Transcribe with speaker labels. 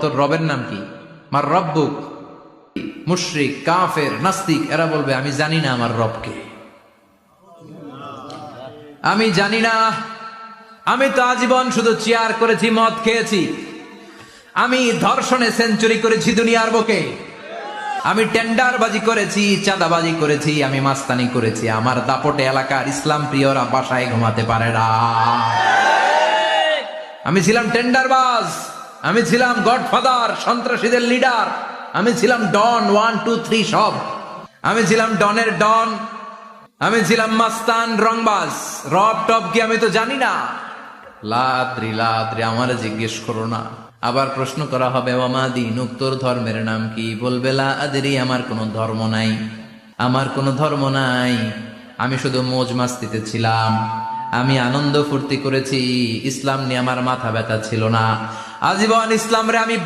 Speaker 1: তোর রবের নাম কি? মার রব্বুক। মুশরিক, কাফের, নাস্তিক এরা বলবে আমি জানি না আমার রবকে, আমি জানি না। আমি তো আজীবন শুধু চেয়ার করেছি, মদ খেয়েছি, আমি ধর্ষণে সেঞ্চুরি করেছি দুনিয়ার বুকে, আমি টেন্ডারবাজি করেছি, চাঁদাবাজি করেছি, আমি মাস্তানি করেছি। আমার দাপটে এলাকার ইসলাম প্রিয়রা বাসায় ঘুমাতে পারে না। আমি ছিলাম টেন্ডারবাজ, আমি ছিলাম গডফাদার, সন্ত্রাসীদের লিডার, আমি ছিলাম ডন 1 2 3 সব। আমি ছিলাম ডনের ডন, আমি ছিলাম মাস্তান, রংবাজ। রব টপ কি আমি তো জানি না। লাদ্রি লাদ্রি আমারে জিজ্ঞেস করো না। আবার প্রশ্ন করা হবে ওয়ামা দীনুক, তোর ধর্মের নাম কি? বলবে লা আদরি, আমার কোনো ধর্ম নাই, আমার কোনো ধর্ম নাই। আমি শুধু মৌজ মাস্তিতে ছিলাম, আমি আনন্দ ফুর্তি করেছি, ইসলাম নিয়ে আমার মাথা ব্যথা ছিল না। আজীবন ইসলাম রে আমি